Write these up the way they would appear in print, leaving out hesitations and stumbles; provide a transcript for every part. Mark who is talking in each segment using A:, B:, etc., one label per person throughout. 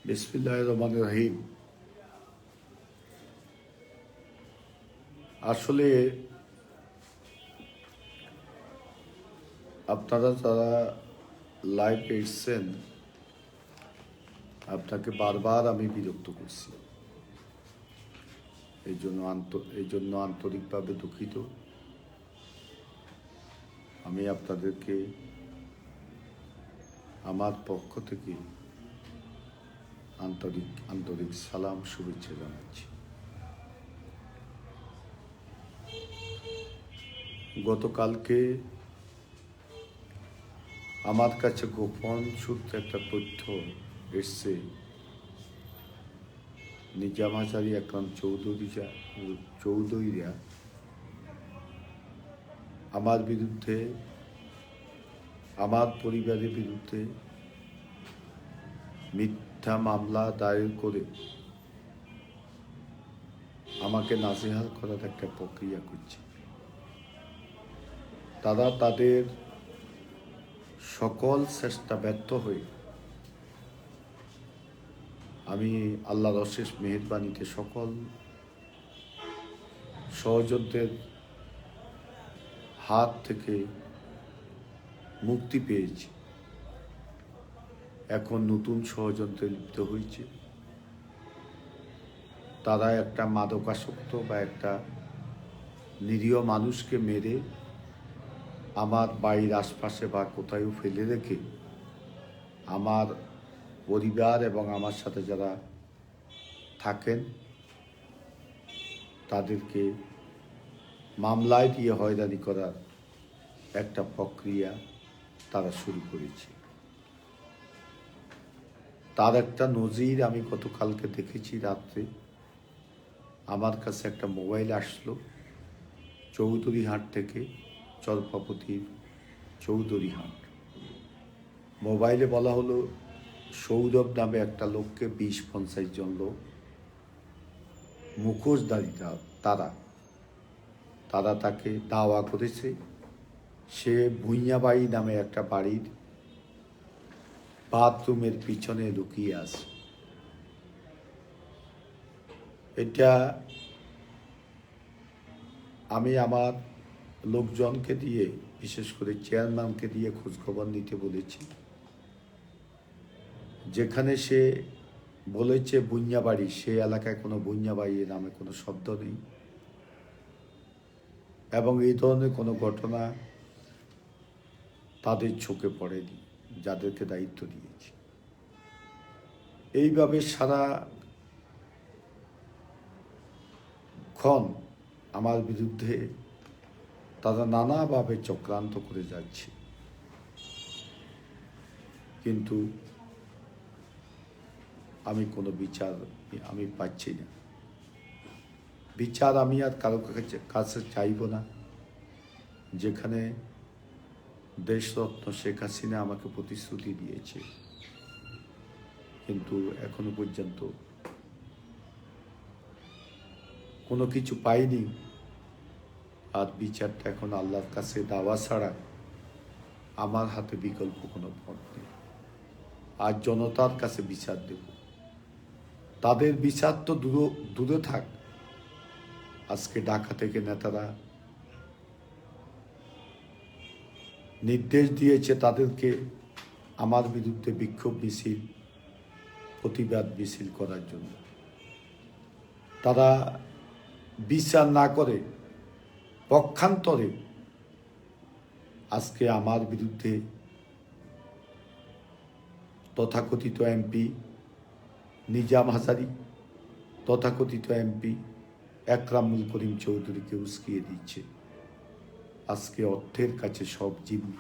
A: বিসমিল্লাহির রহমানির রহিম। আসলে আপনারা যারা লাইভে এসছেন, আপনাকে বারবার আমি বিরক্ত করছি, এই জন্য আন্তরিকভাবে দুঃখিত। আমি আপনাদেরকে আমার পক্ষ থেকে আন্তরিক সালাম, শুভেচ্ছা জানাচ্ছি। গতকালকে আমার কাছে গোপন সূত্রে একটা তথ্য এসছে, নিজাম হাজারী একরাম চৌধুরীরা আমার বিরুদ্ধে, আমার পরিবারের বিরুদ্ধে মিথ্যা মামলা দায়ের করে আমাকে নাজেহাল করার একটা প্রক্রিয়া করছে। তারা তাদের সকল চেষ্টা ব্যর্থ হয়ে, আমি আল্লাহর অশেষ মেহেরবানিতে সকল ষড়যন্ত্রের হাত থেকে মুক্তি পেয়েছি। এখন নতুন ষড়যন্ত্রে লিপ্ত হয়েছে। তারা একটা মাদকাসক্ত বা একটা নিরীহ মানুষকে মেরে আমার বাড়ির আশপাশে বা কোথাও ফেলে রেখে আমার পরিবার এবং আমার সাথে যারা থাকেন তাদেরকে মামলায় দিয়ে হয়রানি করার একটা প্রক্রিয়া তারা শুরু করেছে। তার একটা নজির আমি গতকালকে দেখেছি। রাত্রে আমার কাছে একটা মোবাইল আসলো চৌধুরীহাট থেকে, চরপাপতির চৌধুরীহাট। মোবাইলে বলা হলো সৌরভ নামে একটা লোককে 20-50 জন লোক মুখোশধারী তারা তাকে দাওয়া করেছে। সে ভুঁইয়াবাড়ি নামে একটা বাড়ির বাথরুমের পিছনে লুকিয়ে আছে। এটা আমি আমার লোকজনকে দিয়ে, বিশেষ করে চেয়ারম্যানকে দিয়ে খোঁজখবর নিতে বলেছি। যেখানে সে বলেছে বুঞ্জাবাড়ি, সে এলাকায় কোনো বুঞ্জাবাড়ি নামে কোনো শব্দ নেই এবং এই ধরনের কোনো ঘটনা তাদের চোখে পড়েনি যাদেরকে দায়িত্ব দিয়েছি। এইভাবে সারাক্ষণ আমার বিরুদ্ধে তারা নানাভাবে চক্রান্ত করে যাচ্ছে, কিন্তু আমি কোনো বিচার আমি পাচ্ছি না। বিচার আমি আর কারো কাছে চাইব না। যেখানে দেশরত্ন শেখ হাসিনা আমাকে প্রতিশ্রুতি দিয়েছে, কিন্তু এখনো পর্যন্ত কোনো কিছু পাইনি। আর বিচারটা এখন আল্লাহর কাছে দাওয়া ছাড়া আমার হাতে বিকল্প কোনো পথ নেই। আর জনতার কাছে বিচার দেব। তাদের বিচার তো দূরে থাক। আজকে ঢাকা থেকে নেতারা নির্দেশ দিয়েছে তাদেরকে আমার বিরুদ্ধে বিক্ষোভ মিছিল, প্রতিবাদ মিছিল করার জন্য। তারা বিচার না করে পক্ষান্তরে আজকে আমার বিরুদ্ধে তথাকথিত এমপি নিজাম হাজারী, তথাকথিত এমপি একরামুল করিম চৌধুরীকে উস্কিয়ে দিচ্ছে। আজকে অর্থের কাছে সব জিম্মি।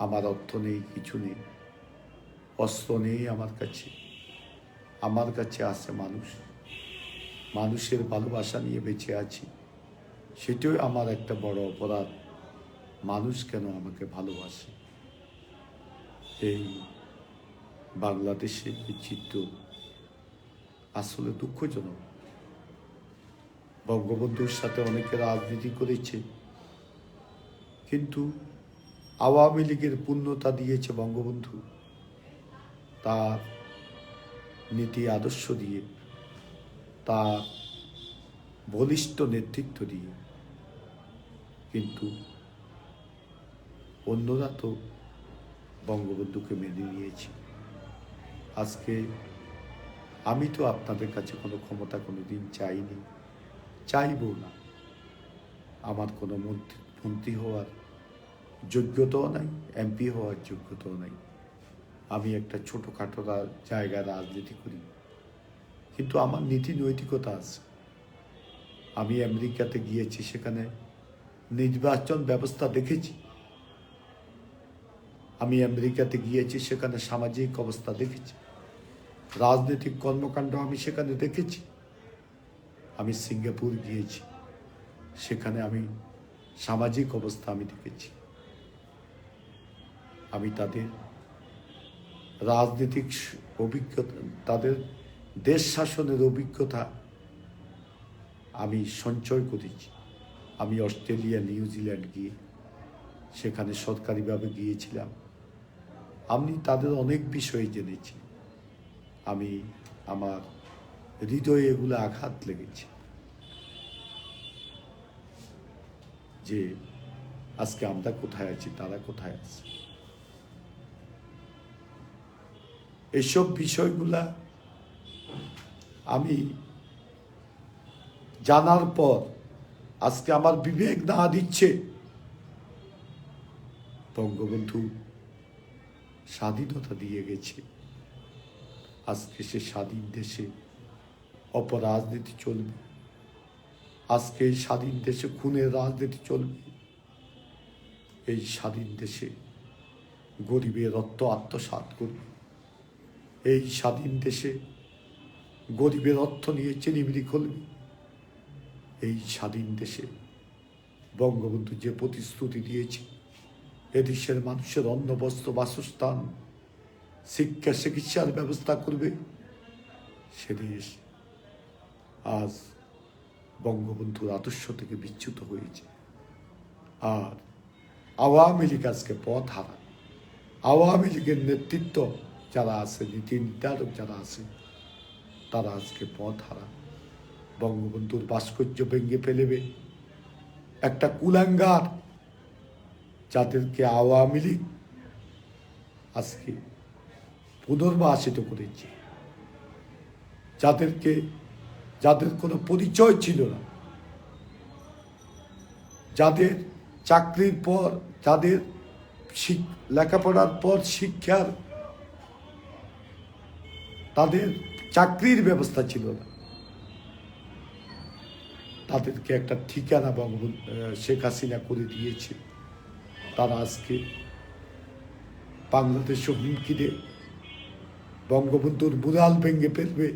A: আমার অর্থ নেই, কিছু নেই, অস্ত্র নেই আমার কাছে। আমার কাছে আছে মানুষের ভালোবাসা নিয়ে বেঁচে আছি। সেটাই আমার একটা বড় অপরাধ। মানুষ কেন আমাকে ভালোবাসে? এই বাংলাদেশের এই চিত্র আসলে দুঃখজনক। বঙ্গবন্ধুর সাথে অনেকে রাজনীতি করেছে, কিন্তু আওয়ামী লীগের পূর্ণতা দিয়েছে বঙ্গবন্ধু। তার নীতি আদর্শ দিয়ে, তার বলিষ্ঠ নেতৃত্ব দিয়ে। কিন্তু অন্যরা তো বঙ্গবন্ধুকে মেনে নিয়েছে। আজকে আমি তো আপনাদের কাছে কোনো ক্ষমতা কোনোদিন চাইনি, চাইব না। আমার কোনো মন্ত্রী হওয়ার যোগ্যতাও নাই, এমপি হওয়ার যোগ্যতাও নাই। আমি একটা ছোটোখাটো জায়গায় রাজনীতি করি, কিন্তু আমার নীতি নৈতিকতা আছে। আমি আমেরিকাতে গিয়েছি, সেখানে নির্বাচন ব্যবস্থা দেখেছি। আমি আমেরিকাতে গিয়েছি, সেখানে সামাজিক অবস্থা দেখেছি, রাজনৈতিক কর্মকাণ্ড আমি সেখানে দেখেছি। আমি সিঙ্গাপুর গিয়েছি, সেখানে আমি সামাজিক অবস্থা আমি দেখেছি। আমি তাদের রাজনৈতিক অভিজ্ঞতা, তাদের দেশ শাসনের অভিজ্ঞতা আমি সঞ্চয় করেছি। আমি অস্ট্রেলিয়া, নিউজিল্যান্ড গিয়ে সেখানে সরকারিভাবে গিয়েছিলাম। আমি তাদের অনেক বিষয় জেনেছি। আমি আমার হৃদয়ে এগুলো আঘাত লেগেছে যে আজকে আমরা কোথায় আছি, তারা কোথায় আছে। এসব বিষয়গুলা আমি জানার পর আজকে আমার বিবেক না দিচ্ছে বঙ্গবন্ধু স্বাধীনতা দিয়ে গেছে। আজকে সে স্বাধীন দেশে অপরাজনীতি চলবে, আজকে এই স্বাধীন দেশে খুনের রাজনীতি চলবে, এই স্বাধীন দেশে গরিবের রক্ত আত্মসাৎ করবে, এই স্বাধীন দেশে গরিবের অর্থ নিয়ে চিনিমিনি খুলবে। এই স্বাধীন দেশে বঙ্গবন্ধু যে প্রতিশ্রুতি দিয়েছে, এদেশের মানুষের অন্ন, বস্ত্র, বাসস্থান, শিক্ষা, চিকিৎসার ব্যবস্থা করবে, সে দেশ আজ বঙ্গবন্ধুর আদর্শ থেকে বিচ্যুত হয়েছে। আর আওয়ামী লীগ আজকে পথ হারা। আওয়ামী লীগের নেতৃত্ব যারা আছে, নীতি নির্ধারক যারা আছে, তারা আজকে পথ হারা। বঙ্গবন্ধুর ভাস্কর্য ভেঙে ফেলবে একটা কুলাঙ্গার, যাদেরকে আওয়ামী লীগ আজকে পুনর্বাসিত করেছে, যাদের কোনো পরিচয় ছিল না, যাদের চাকরির পর, যাদের লেখাপড়ার পর শিক্ষার, তাদের চাকরির ব্যবস্থা ছিল না, তাদেরকে একটা ঠিকানা শেখ হাসিনা করে দিয়েছে। তারা আজকে বাংলাদেশে হুমকি দিয়ে বঙ্গবন্ধুর মুরাল ভেঙে ফেলবে।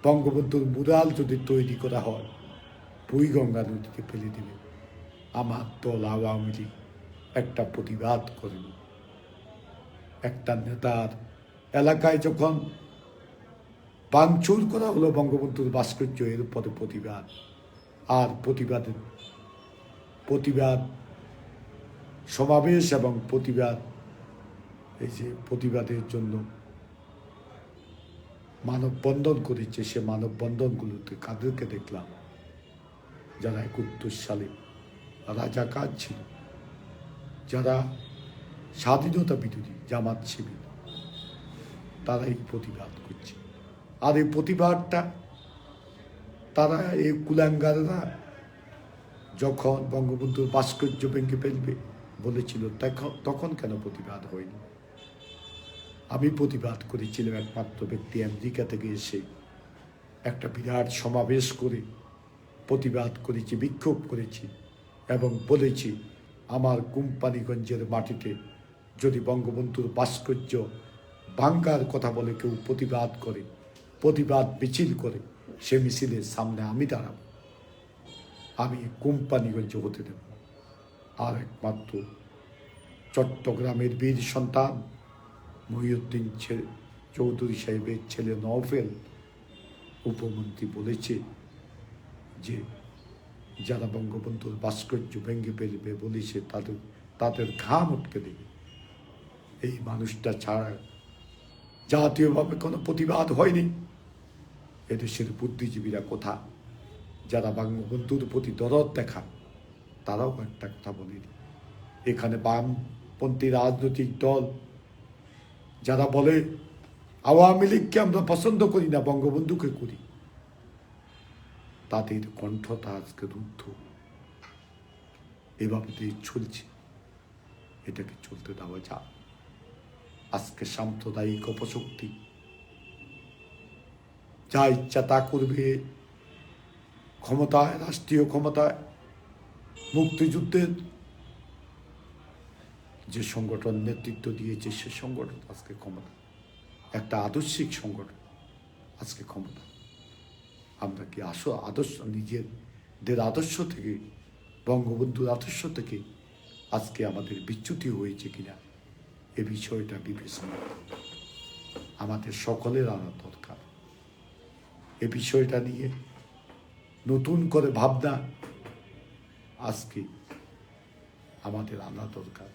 A: বঙ্গবন্ধুর মুরাল যদি তৈরি করা হয়, বুড়িগঙ্গা নদীতে ফেলে দেবে। আমার দল আওয়ামী লীগ একটা প্রতিবাদ করেনি। একটা নেতার এলাকায় যখন ভাঙচুর করা হলো বঙ্গবন্ধুর ভাস্কর্য, এর উপরে প্রতিবাদ। আর প্রতিবাদ সমাবেশ এবং প্রতিবাদ, এই যে প্রতিবাদের জন্য মানববন্ধন করেছে, সে মানববন্ধনগুলোতে কাদেরকে দেখলাম? যারা 71 সালে রাজাকার ছিল, যারা স্বাধীনতা বিরোধী, জামাত শিবির, তারা এই প্রতিবাদ করছে। আর এই প্রতিবাদটা তারা, এই কুলাঙ্গাররা যখন বঙ্গবন্ধুর ভাস্কর্য ভেঙে ফেলবে বলেছিল, তখন কেন প্রতিবাদ হয়নি? আমি প্রতিবাদ করেছিলাম। একমাত্র ব্যক্তি আমেরিকা থেকে এসে একটা বিরাট সমাবেশ করে প্রতিবাদ করেছি, বিক্ষোভ করেছি এবং বলেছি, আমার কোম্পানিগঞ্জের মাটিতে যদি বঙ্গবন্ধুর ভাস্কর্য ভাঙ্গার কথা বলে কেউ প্রতিবাদ করে, প্রতিবাদ মিছিল করে, সে মিছিলের সামনে আমি দাঁড়াবো, আমি কোম্পানিগঞ্জ হতে দেব। আর একমাত্র চট্টগ্রামের বীর সন্তান মহিউদ্দিন চৌধুরী সাহেবের ছেলে নওফেল উপমন্ত্রী বলেছে যে যারা বঙ্গবন্ধুর ভাস্কর্য ভেঙে ফেলবে বলেছে, তাদের ঘাম উঠকে দেবে। এই মানুষটা ছাড়া জাতীয়ভাবে কোনো প্রতিবাদ হয়নি। এদেশের বুদ্ধিজীবীরা কোথা, যারা বঙ্গবন্ধুর প্রতি দরদ দেখান, তারাও একটা কথা বলেনি। এখানে বামপন্থী রাজনৈতিক দল যারা বলে আওয়ামী লীগকে আমরা পছন্দ করি না, বঙ্গবন্ধুকে করি, তাদের কণ্ঠটা আজকে রুদ্ধ। এভাবে চলছে, এটাকে চলতে দেওয়া যায়? আজকে সাম্প্রদায়িক অপশক্তি যা ইচ্ছা তা করবে ক্ষমতায়, রাষ্ট্রীয় ক্ষমতায়। মুক্তিযুদ্ধের যে সংগঠন নেতৃত্ব দিয়েছে সে সংগঠন আজকে ক্ষমতা, একটা আদর্শিক সংগঠন আজকে ক্ষমতা। আমরা কি আদর্শ, নিজেদের আদর্শ থেকে, বঙ্গবন্ধুর আদর্শ থেকে আজকে আমাদের বিচ্যুতি হয়েছে কিনা, এ বিষয়টা বিবেচনা আমাদের সকলের আনা দরকার। এ বিষয়টা নিয়ে নতুন করে ভাবনা আজকে আমাদের আনা দরকার।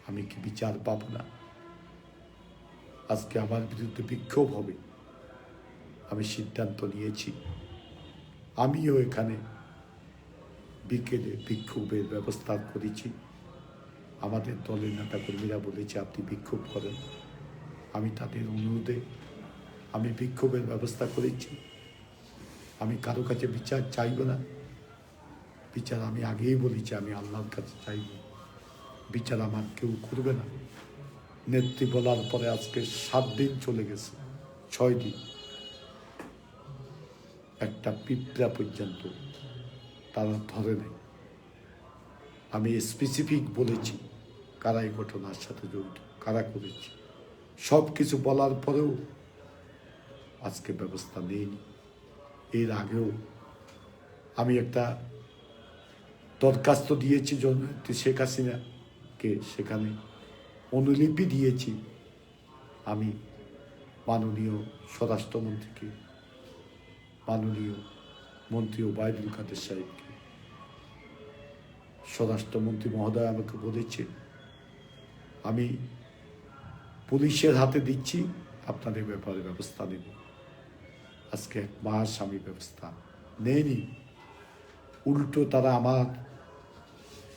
A: আমি কি বিচার পাব না? আজকে আমার বিরুদ্ধে বিক্ষোভ হবে, আমি সিদ্ধান্ত নিয়েছি। আমিও এখানে বিকেলে বিক্ষোভের ব্যবস্থা করেছি। আমাদের দলের নেতাকর্মীরা বলেছে আপনি বিক্ষোভ করেন। আমি তাদের অনুরোধে আমি বিক্ষোভের ব্যবস্থা করেছি। আমি কারো কাছে বিচার চাইব না। বিচার আমি আগেই বলেছি আমি আল্লাহর কাছে চাইব, বিচার আমার কেউ করবে না। নেত্রী বলার পরে আজকে 7 দিন চলে গেছে, 6 দিন, একটা পিঁপড়া পর্যন্ত তারা ধরে নেই। আমি স্পেসিফিক বলেছি কারা এই ঘটনার সাথে জড়িত, কারা করেছে, সব কিছু বলার পরেও আজকে ব্যবস্থা নেয়নি। এর আগেও আমি একটা দরখাস্ত দিয়েছি জননেত্রী শেখ হাসিনাকে, সেখানে অনুলিপি দিয়েছি আমি মাননীয় স্বরাষ্ট্রমন্ত্রীকে, মাননীয় মন্ত্রী ওবায়দুল কাদের সাহেবকে। স্বরাষ্ট্রমন্ত্রী মহোদয় আমাকে বলেছে আমি পুলিশের হাতে দিচ্ছি, আপনাদের ব্যাপারে ব্যবস্থা নেব। আজকে 1 মাস আমি ব্যবস্থা নেইনি, উল্টো তারা আমার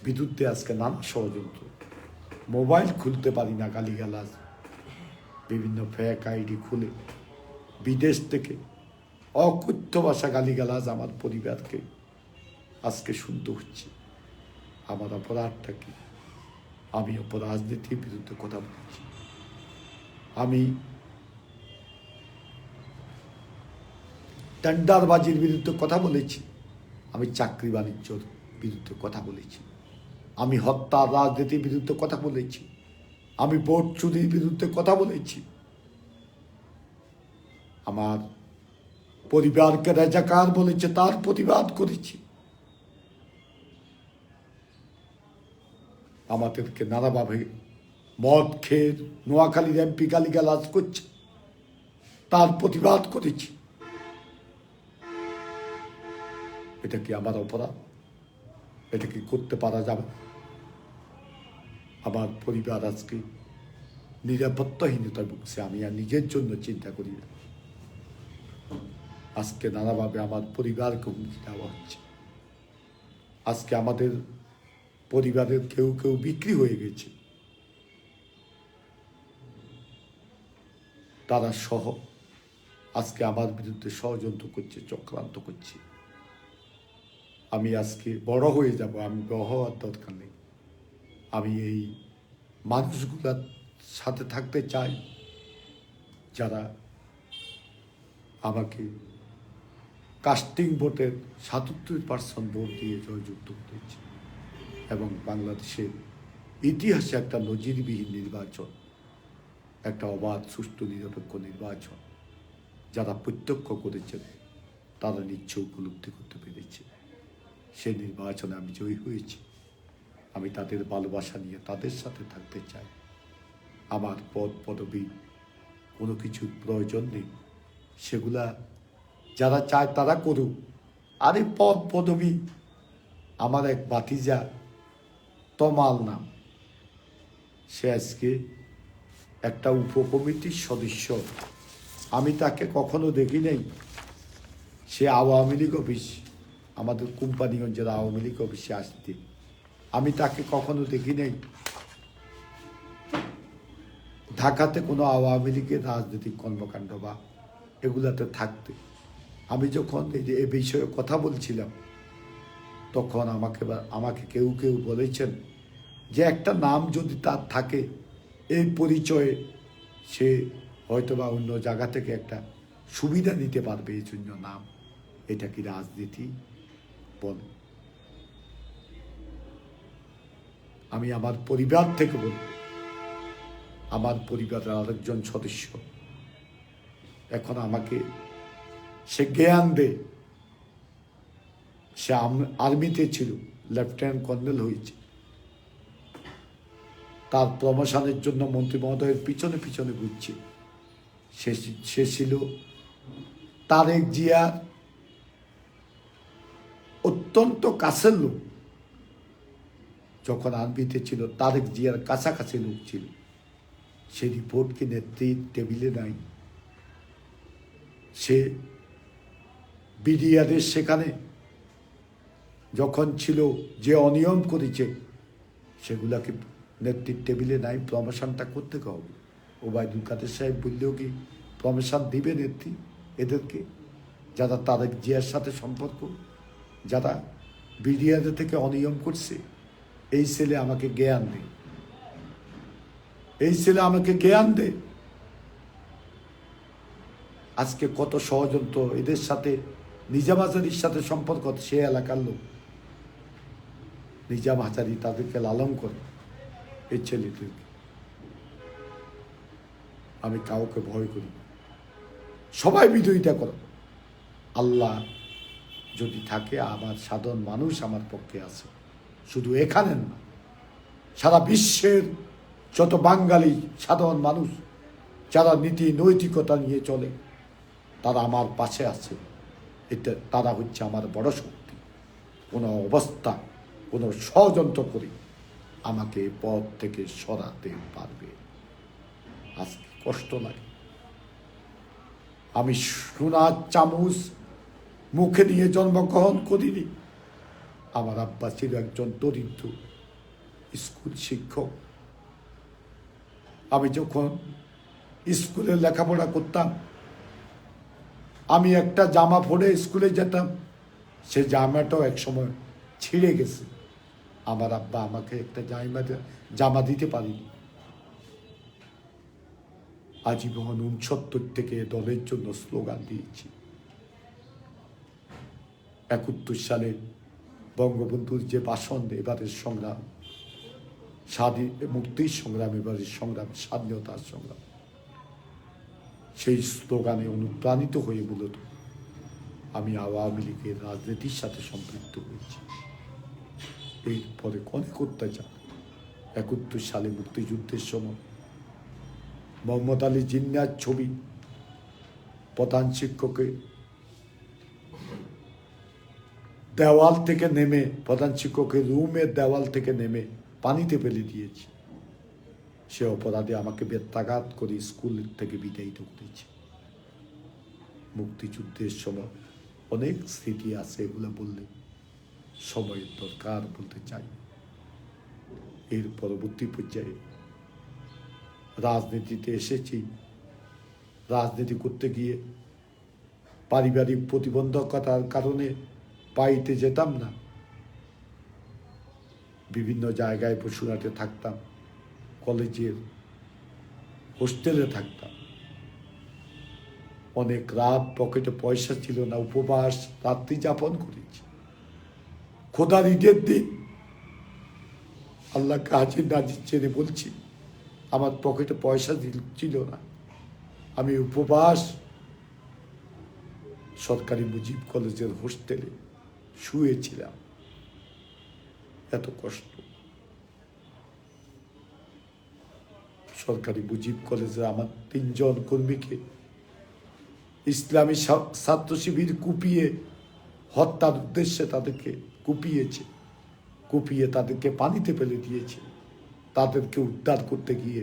A: বিরুদ্ধে আজকে নানা ষড়যন্ত্র। মোবাইল খুলতে পারি না, গালিগালাজ, বিভিন্ন ফেক আইডি খুলে বিদেশ থেকে অকথ্য ভাষা গালিগালাজ আমার পরিবারকে আজকে শুনতে হচ্ছে। আমার অপরাধটা কি? আমি রাজনীতির বিরুদ্ধে কথা বলেছি, আমি টেন্ডারবাজির বিরুদ্ধে কথা বলেছি, আমি চাকরি বাণিজ্যর বিরুদ্ধে কথা বলেছি, আমি হত্যা রাজনীতির বিরুদ্ধে কথা বলেছি, আমি ভোট চুরির বিরুদ্ধে কথা বলেছি, আমার পরিবারকে রাজাকার বলেছে তার প্রতিবাদ করেছি। আমাদেরকে নানাভাবে মদ খেয়ে নোয়াখালীর এমপি গালিগালাজ করছে, তার প্রতিবাদ করেছি। এটা কি আমার অপরাধ? এটা কি করতে পারা যাবে? আমার পরিবার আজকে নিরাপত্তাহীনতায় ভুগছে, আমি আর নিজের জন্য চিন্তা করি না। আজকে নানাভাবে আমার পরিবারকে হুমকি দেওয়া হচ্ছে। আজকে আমাদের পরিবারের কেউ কেউ বিক্রি হয়ে গেছে, তারা সহ আজকে আমার বিরুদ্ধে ষড়যন্ত্র করছে, চক্রান্ত করছে। আমি আজকে বড় হয়ে যাব, আমি বড় হওয়ার দরকার নেই। আমি এই মানুষগুলার সাথে থাকতে চাই যারা আমাকে কাস্টিং ভোটের ৭৭% ভোট দিয়ে জয়যুক্ত করেছে এবং বাংলাদেশের ইতিহাসে একটা নজিরবিহীন নির্বাচন, একটা অবাধ সুষ্ঠু নিরপেক্ষ নির্বাচন যারা প্রত্যক্ষ করেছেন তারা নিশ্চয় উপলব্ধি করতে পেরেছে। সেই নির্বাচনে আমি জয়ী হয়েছি। আমি তাদের ভালোবাসা নিয়ে তাদের সাথে থাকতে চাই। আমার পদ পদবী কোনো কিছুর প্রয়োজন নেই, সেগুলা যারা চায় তারা করুক। আর এই পদ পদবী আমার এক ভাতিজা তমাল নাম, সে আজকে একটা উপকমিটির সদস্য। আমি তাকে কখনো দেখি নাই সে আওয়ামী লীগ অফিস, আমাদের কোম্পানিগঞ্জের আওয়ামী লীগ অফিসে আসতে আমি তাকে কখনো দেখি নাই ঢাকাতে কোনো আওয়ামী লীগের রাজনৈতিক কর্মকাণ্ড বা এগুলাতে থাকতে। আমি যখন এ বিষয়ে কথা বলছিলাম তখন আমাকে কেউ কেউ বলেছেন যে একটা নাম যদি তার থাকে এই পরিচয়ে সে হয়তোবা অন্য জায়গা থেকে একটা সুবিধা নিতে পারবে, এই জন্য নাম। এটা কি রাজনীতি বলে? আমি আমার পরিবার থেকে বলি, আমার পরিবারের আরেকজন সদস্য এখন আমাকে সে জ্ঞান দেয়। সে আর্মিতে ছিল, লেফটেন্যান্ট কর্নেল হয়েছে, তার প্রমোশনের জন্য মন্ত্রী মহোদয়ের পিছনে পিছনে ঘুরছে। সে ছিল তারেক জিয়ার অত্যন্ত কাছের লোক। যখন আর্মিতে ছিল তারেক জিয়ার কাছাকাছি লোক ছিল। সে রিপোর্ট কি নেত্রীর টেবিলে নাই? সে বিডিআরের সেখানে যখন ছিল যে অনিয়ম করেছে সেগুলাকে নেত্রীর টেবিলে নাই? প্রমোশনটা করতে হবে। ওবায়দুল কাদের সাহেব বললেও কি প্রমোশন দিবে নেত্রী এদেরকে, যারা তারেক জিয়ার সাথে সম্পর্ক, যারা বিডিআর থেকে অনিয়ম করছে? এই ছেলে আমাকে জ্ঞান দেয়, এই ছেলে আমাকে জ্ঞান দেয়। আজকে কত ষড়যন্ত্র এদের সাথে, নিজাম হাজারির সাথে সম্পর্ক, সে এলাকার লোক। নিজাম হাজারি তাদেরকে লালন করে, এই ছেলেদেরকে। আমি কাউকে ভয় করি, সবাই বিরোধিতা করো। আল্লাহ যদি থাকে, আমার সাধারণ মানুষ আমার পক্ষে আছে। শুধু এখানে না, সারা বিশ্বের যত বাঙালি সাধারণ মানুষ যারা নীতি নৈতিকতা নিয়ে চলে তারা আমার পাশে আছে। এটা তারা হচ্ছে আমার বড় শক্তি। কোনো অবস্থা, কোনো ষড়যন্ত্র করে আমাকে পথ থেকে সরাতে পারবে। আজকে কষ্ট লাগে। আমি সোনার চামচ মুখে নিয়ে জন্মগ্রহণ করিনি। আমার আব্বা ছিল একজন দরিদ্র স্কুল শিক্ষক। আমি যখন স্কুলে লেখাপড়া করতাম, আমি একটা জামা পরে স্কুলে যেতাম, সে জামাটাও এক সময় ছিঁড়ে গেছে। আমার আব্বা আমাকে একটা জামা দিতে পারিনি। আজীবন 69 থেকে দলের জন্য স্লোগান দিয়েছি। 71 সালে বঙ্গবন্ধুর যে ভাষণ, এবারের সংগ্রাম, মুক্তির সংগ্রাম, এবারের সংগ্রাম স্বাধীনতার সংগ্রাম, সেই স্লোগানে অনুপ্রাণিত হয়ে মূলত আমি আওয়ামী লীগের রাজনীতির সাথে সম্পৃক্ত হয়েছি। এরপরে অনেক অত্যাচার। 71 সালে মুক্তিযুদ্ধের সময় মোহাম্মদ আলী জিন্নার ছবি প্রধান শিক্ষকের দেওয়াল থেকে নেমে, প্রধান শিক্ষকের রুমের দেওয়াল থেকে নেমে পানিতে ফেলে দিয়েছি। সে অপরাধে আমাকে বেত্রাঘাত করে স্কুল থেকে বিদায়িত করেছে। মুক্তিযুদ্ধের সময় অনেক স্মৃতি আছে, এগুলো বললে সময়ের দরকার, বলতে চাই। এর পরবর্তী পর্যায়ে রাজনীতিতে এসেছি। রাজনীতি করতে গিয়ে পারিবারিক প্রতিবন্ধকতার কারণে পাইতে যেতাম না। বিভিন্ন জায়গায় বসুরহাটে থাকতাম, কলেজের হোস্টেলে থাকতাম। অনেক রাত পকেটে পয়সা ছিল না, উপবাস রাত্রি যাপন করেছি। খোদার ঈদের দিন আল্লাহকে হাজির নাজির চেনে বলছি, আমার পকেটে পয়সা ছিল না, আমি উপবাস সরকারি মুজিব কলেজের হোস্টেলে শুয়েছিলাম। এত কষ্ট। সরকারি মুজিব কলেজে আমার 3 জন কর্মীকে ইসলামী ছাত্র শিবির কুপিয়ে হত্যার উদ্দেশ্যে তাদেরকে কুপিয়ে তাদেরকে পানিতে ফেলে দিয়েছে। তাদেরকে উদ্ধার করতে গিয়ে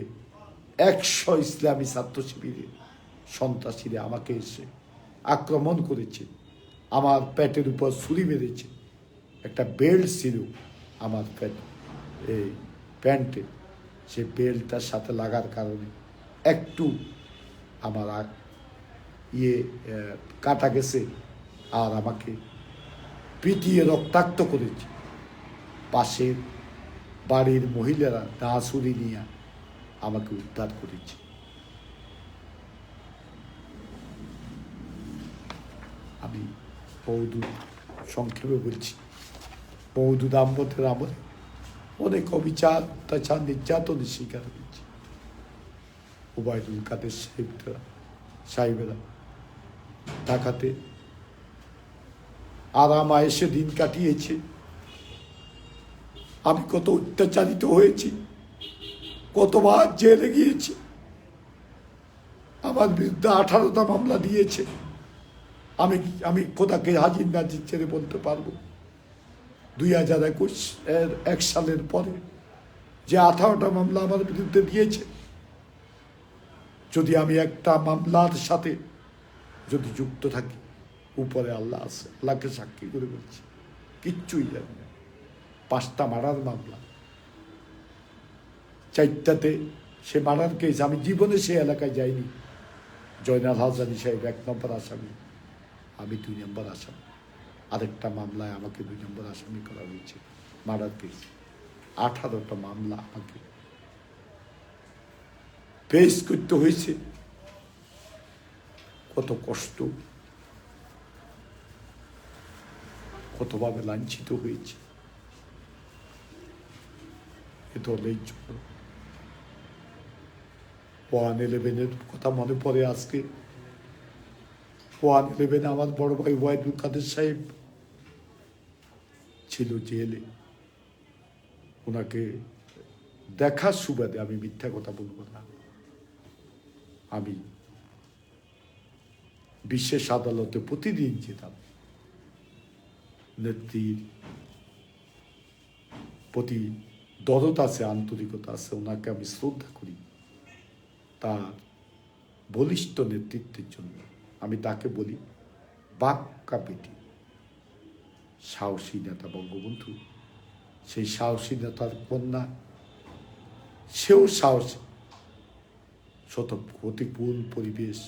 A: 100 ইসলামী ছাত্র শিবিরের সন্ত্রাসীরা আমাকে এসে আক্রমণ করেছে, আমার পেটের উপর ছুরি মেরেছে। একটা বেল্ট ছিল আমার এই প্যান্টে, সে বেল্টটার সাথে লাগার কারণে একটু আমার কাটা গেছে, আর আমাকে পিটিয়ে রক্তাক্ত করেছে। পাশের বাড়ির মহিলারা দা ছুরি নিয়ে আমাকে উদ্ধার করেছে। আমি বৌদ্ধ সংক্ষেপে বলছি, বৌদ্ধ দাম্পত্যের আমলে অনেক অবিচার, অত্যাচার, নির্যাতনের শিকার হয়েছে। ওবায়দুল কাদের সাহেবেরা ঢাকাতে আরাম আয়েসে দিন কাটিয়েছে। আমি কত অত্যাচারিত হয়েছি, কতবার জেলে গিয়েছি। আমার বিরুদ্ধে 18টা মামলা দিয়েছে। আমি খোদাকে হাজির নাজির ছেড়ে বলতে পারবো 2021 সালের পরে যে 18টা মামলা আমার বিরুদ্ধে দিয়েছে, যদি আমি একটা মামলার সাথে যদি যুক্ত থাকি, উপরে আল্লাহ আছে, আল্লাহকে সাক্ষী করে বলছি, কিচ্ছুই জানি না। 5টা মারার মামলা, 4টাতে সে মারার কেস। আমি জীবনে সে এলাকায় যাইনি। জয়নাল হাসানি সাহেব 1 নম্বর আসামি, আমি 2 নম্বর আসামি। আরেকটা মামলায় আমাকে 2 নম্বর আসামি করা হয়েছে, মার্ডার কেস। 18টা মামলা আমাকে পেশ করতে হয়েছে। কত কষ্ট, কতভাবে লাঞ্ছিত হয়েছে এ দলের জন্য। 111 কথা মনে পড়ে আজকে। 111 আমার বড় ভাই ওবায়দুল কাদের সাহেব ছিল জেলে। ওনাকে দেখার সুবাদে, আমি মিথ্যা কথা বলবো না, আমি বিশেষ আদালতে প্রতিদিন যেতাম। নেত্রীর প্রতি দরদ আছে, আন্তরিকতা আছে, ওনাকে আমি শ্রদ্ধা করি তার বলিষ্ঠ নেতৃত্বের জন্য। আমি তাকে বলি বাক্কা বেটি, সাহসী নেতা বঙ্গবন্ধু। সেই সাহসী নেতার কন্যা, সেও সাহসী। শত প্রতিকূল পরিবেশ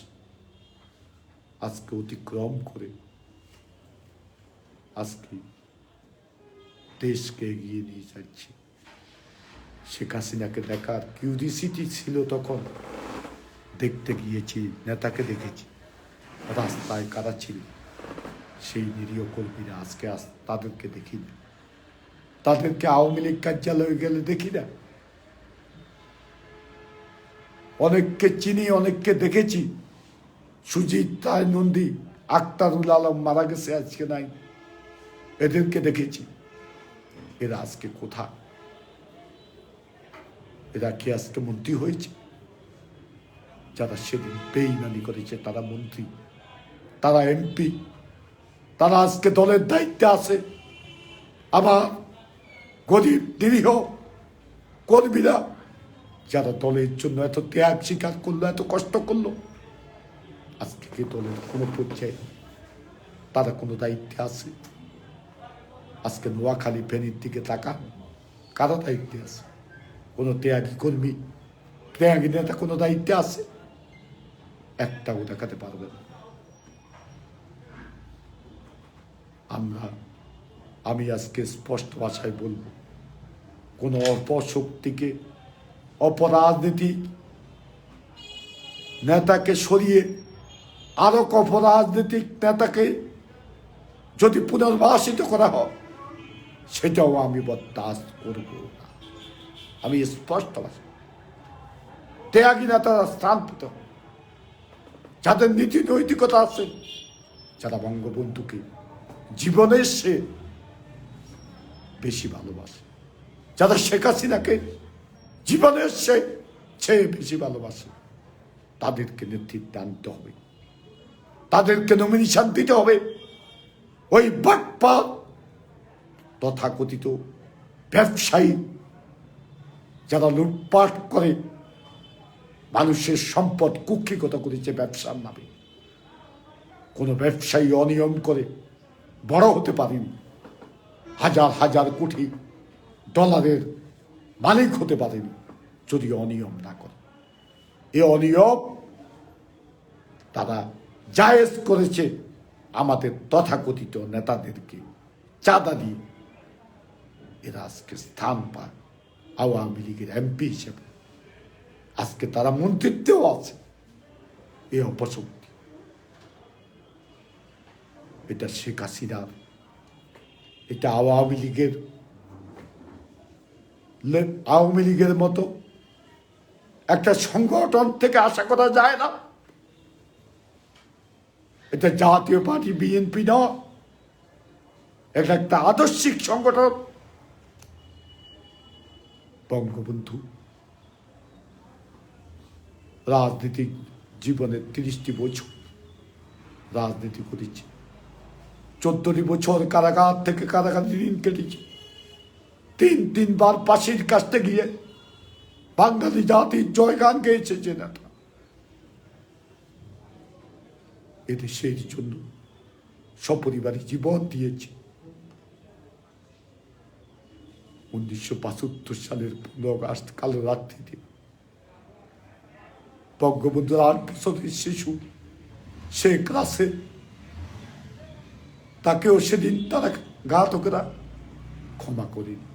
A: আজকে অতিক্রম করে আজকে দেশকে এগিয়ে নিয়ে যাচ্ছে। শেখ হাসিনাকে দেখার কিউরিসিটি ছিল তখন, দেখতে গিয়েছি, নেতাকে দেখেছি। রাস্তায় কারা ছিল সেই নিরীহ কর্মীরা, আজকে তাদেরকে দেখি না। তাদেরকে আওয়ামী লীগ কার্যালয়ে গেলে দেখি না। অনেককে চিনি, অনেককে দেখেছি। সুজিত রায় নন্দী, আক্তারুল আলম মারা গেছে, আজকে নাই, এদেরকে দেখেছি। এরা আজকে কোথায়? এরা কি আজকে মন্ত্রী হয়েছে? যারা সেদিন বেইমানি করেছে তারা মন্ত্রী, তারা এমপি, তারা আজকে দলের দায়িত্বে আছে। আবার গরিব নিরীহ কর্মীরা যারা দলের জন্য এত ত্যাগ স্বীকার করলো, এত কষ্ট করলো, আজকে কি দলের কোনো পর্যায়ে তারা কোনো দায়িত্বে আছে? আজকে নোয়াখালী ফেনীর দিকে তাকান, কারা দায়িত্বে আছে? কোনো ত্যাগী কর্মী, ত্যাগী নেতা কোনো দায়িত্বে আছে? একটাও দেখাতে পারবে না। আমি আজকে স্পষ্ট ভাষায় বলবো, কোন অপশক্তিকে, অপরাজনীতিক নেতাকে সরিয়ে আরো অপরাজনীতিক নেতাকে যদি পুনর্বাসিত করা হয়, সেটাও আমি বরদাস্ত করব না। আমি স্পষ্ট ভাষায়, ত্যাগী নেতারা স্থান পেতে হবে, যাদের নীতি নৈতিকতা আছে, যারা বঙ্গবন্ধুকে জীবনের সে বেশি ভালোবাসে, যারা শেখ হাসিনাকে জীবনের চেয়ে বেশি ভালোবাসে, তাদেরকে নেতৃত্বে আনতে হবে, তাদেরকে নমিনেশন দিতে হবে। ওই বাটপার তথাকথিত ব্যবসায়ী যারা লুটপাট করে মানুষের সম্পদ কুক্ষিগত করেছে ব্যবসার নামে। কোনো ব্যবসায়ী অনিয়ম করে বড় হতে পারেনি, হাজার হাজার কোটি ডলারের মালিক হতে পারেনি যদি অনিয়ম না করে। এ অনিয়ম তারা জায়েজ করেছে আমাদের তথাকথিত নেতাদেরকে চাঁদা দিয়ে। এরা আজকে স্থান পায় আওয়ামী লীগের এমপি হিসেবে, আজকে তারা মন্ত্রিত্বেও আছে। এ অপশক্তি, এটা শেখ হাসিনার, এটা আওয়ামী লীগের মতো একটা সংগঠন থেকে আশা করা যায় না। এটা জাতীয় পার্টি বিএনপি নয়, এটা একটা আদর্শিক সংগঠন। বঙ্গবন্ধু রাজনীতিক জীবনের 30টি বছর রাজনীতি করেছে, 14টি বছর কারাগার থেকে কারাগার দিন কেটেছে, তিনবার ফাঁসির কাছতে গিয়ে বাঙালি জাতির জয়গান গেয়েছে যে নেতা। এদেশের জন্য সপরিবারে জীবন দিয়েছে। 1975 সালের 15 আগস্ট কালো রাত্রিতে বঙ্গবন্ধুর 8 বছরের শিশু শেখ রাসেল, তাকেও সেদিন তারা ঘাতকেরা ক্ষমা করেনি।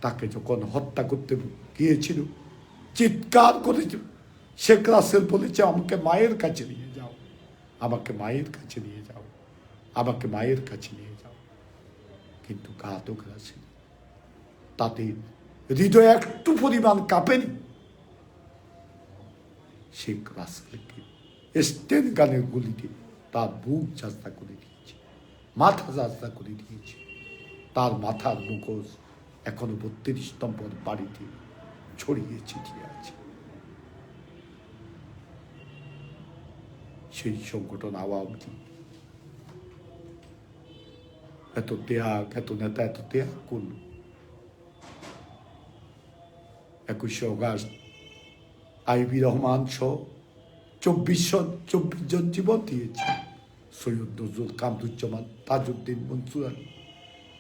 A: তাকে যখন হত্যা করতে গিয়েছিল চিৎকার করেছিল। শেখ রাসেল বলেছে, আমাকে মায়ের কাছে নিয়ে যাও, আমাকে মায়ের কাছে নিয়ে যাও, আমাকে মায়ের কাছে নিয়ে যাও। কিন্তু ঘাতকরা ছিল, তাদের হৃদয় একটু পরিমাণ কাঁপেনি। শেখ রাসেলকে স্টেন গানের গুলিতে তার বুক যাত্রা করে দিয়েছে, মাথা যাত্রা করে দিয়েছে। তার মাথার মুখোশ এখনো 32 নম্বর বাড়িতে ছড়িয়ে ছিটিয়ে আছে। সেই সংগঠন আওয়ামী লীগ এত ত্যাগ, এত নেতা এত ত্যাগ করল। 21শে আগস্ট আইবি রহমান সহ 24 জন জীবন দিয়েছে। সৈয়দ নজরুল, কামরুজ্জামান, তাজউদ্দিন, মনসুর আলী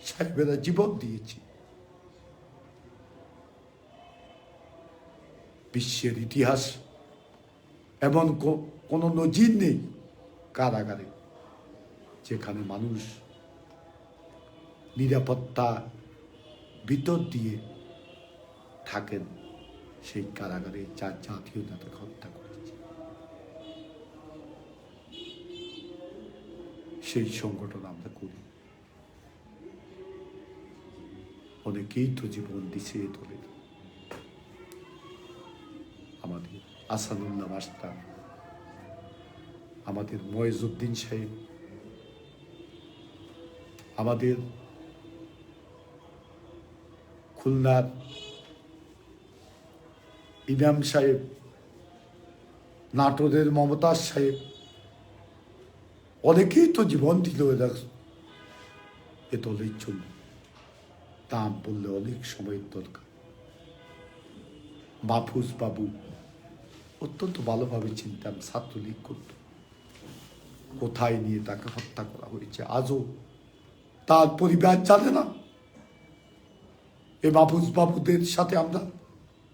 A: সাহেবেরা জীবন দিয়েছে। বিশ্বের ইতিহাস এমন কোন নজির নেই কারাগারে যেখানে মানুষ নিরাপত্তা ভিতর দিয়ে থাকেন। সেই কারাগারে 4 জাতীয় নেতাকে হত্যা করেছে। সেই সংগঠন আমরা করি। অনেকেই তো জীবন দিছে এ দলে। আমাদের আসাদুল্লাহ মাস্টার, আমাদের ময়েজউদ্দিন সাহেব, আমাদের খুলনার ইমাম সাহেব, নাটোরের মমতাজ সাহেব, অনেকেই তো জীবন দিল এ দলের জন্য। দাম বললে অনেক সময়ের দরকার। মাহফুজ বাবু অত্যন্ত ভালোভাবে চিনতাম, ছাত্রলীগ করত। কোথায় নিয়ে তাকে হত্যা করা হয়েছে আজও তার পরিবার জানে না। এই মাহফুজ বাবুদের সাথে আমরা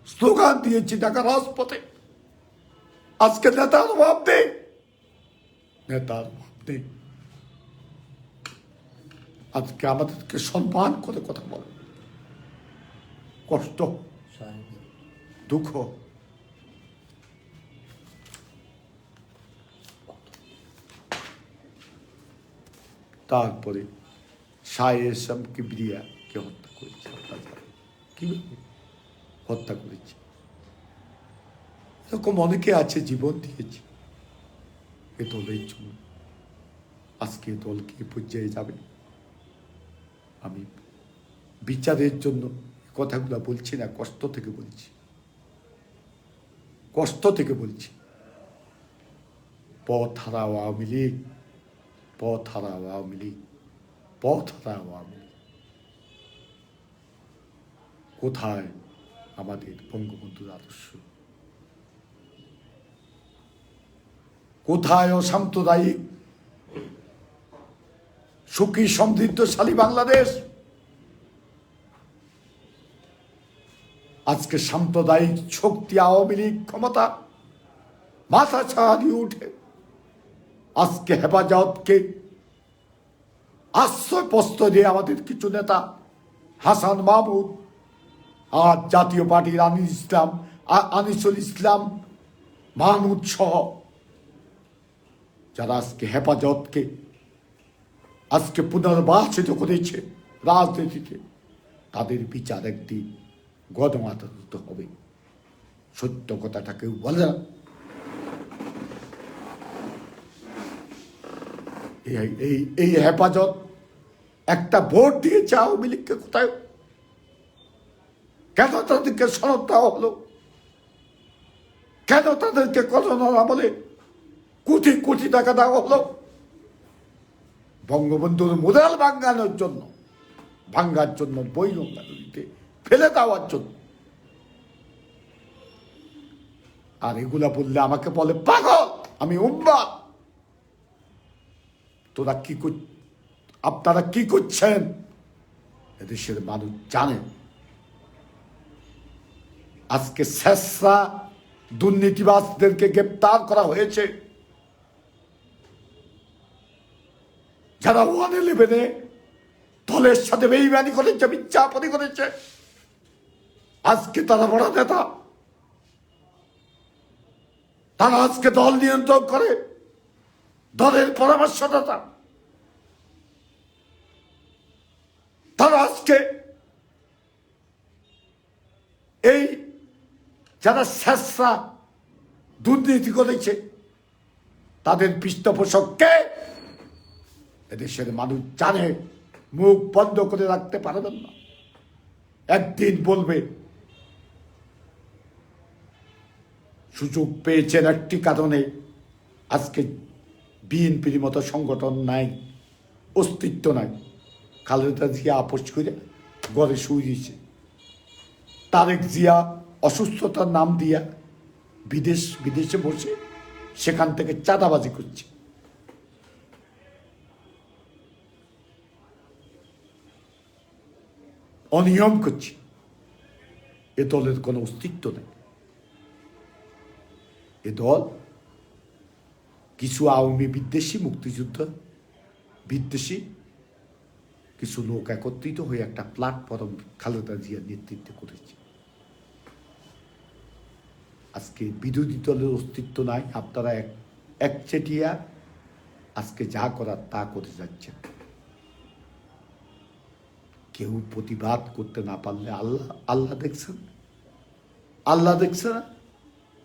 A: স্লোগান দিয়েছি ঢাকা রাজপথে। আজকে নেতার অভাব নেই, নেতার অভাব নেই। আজকে আমাদেরকে সম্মান করে কথা বলে। কষ্ট, দুঃখ, তারপরে শাহ কিবরিয়াকে হত্যা করেছে। কিভাবে হত্যা করেছে? এরকম অনেকে আছে জীবন দিয়েছে এ দলের জন্য। আজকে দল কি পর্যায়ে যাবে? আমি বিচারের জন্য কথাগুলো বলছি না, কষ্ট থেকে বলছি, কষ্ট থেকে বলছি। পথ হারা আওয়ামী লীগ, পথ হারা আওয়ামী লীগ, পথ হারা আওয়ামী লীগ। কোথায় আমাদের বঙ্গবন্ধুর আদর্শ। কোথায় অসাম্প্রদায়িক সুখী সমৃদ্ধশালী বাংলাদেশ? আজকে সাম্প্রদায়িক শক্তি, আওয়ামী লীগ ক্ষমতা মাথা ছাড়িয়ে উঠে আজকে হেফাজতকে আশ্রয় প্রশ্রয় দিয়ে আমাদের কিছু নেতা হাসান মাহমুদ আর জাতীয় পার্টির আনিসুল ইসলাম মাহমুদ সহ যারা আজকে হেফাজতকে আজকে পুনর্বাসিত করেছে রাজনীতিতে, তাদের বিচার একদিন গণমাধ্যমে হবে। সত্য কথাটা কেউ বলে না। এই হেফাজত একটা ভোট দিয়েছে আওয়ামী লীগকে, কোথায় কেন তাদেরকে সনদ দেওয়া হলো? কেন তাদেরকে করোনার আমলে কোটি কোটি টাকা দেওয়া হলো? বঙ্গবন্ধুর মুরাল ভাঙ্গার জন্য বৈরঙ্গা নদীতে ফেলে দেওয়ার জন্য। আর এগুলা বললে আমাকে বলে পাগল, আমি উম্মাদ। আপনারা কি করছেন এদেশের মানুষ জানেন। আজকে শেষরা দুর্নীতিবাজদেরকে গ্রেপ্তার করা হয়েছে, যারা 111 দলের সাথে বেইমানি করেছে, মিথ্যাচারী করেছে। আজকে তারা বড় নেতা, তারা আজকে দল নিয়ন্ত্রণ করে, দলের পরামর্শদাতা। তারা আজকে এই যারা শেষরা দুর্নীতি করেছে তাদের পৃষ্ঠপোষককে এদেশের মানুষ জানে। মুখ বন্ধ করে রাখতে পারবেন না। একদিন বলবে সুযোগ পেয়েছেন একটি কারণে, আজকে বিএনপির মতো সংগঠন নাই, অস্তিত্ব নাই। খালেদা জিয়া আপোষ করে ঘরে শুয়েছে। তারেক জিয়া অসুস্থতার নাম দিয়া বিদেশে বসে সেখান থেকে চাঁদাবাজি করছে। অনিয়ম করছে। এ দলের কোনো অস্তিত্ব নেই। এ দল কিছু আওয়ামী বিদ্বেষী, মুক্তিযুদ্ধ বিদ্বেষী কিছু লোক একত্রিত হয়ে একটা প্ল্যাটফর্ম খালেদা জিয়ার নেতৃত্বে করেছে। আজকে বিরোধী দলের অস্তিত্ব নাই। আপনারা একচেটিয়া আজকে যা করার তা করে যাচ্ছে। কেউ প্রতিবাদ করতে না পারলে আল্লাহ দেখছেন, আল্লাহ দেখছে না,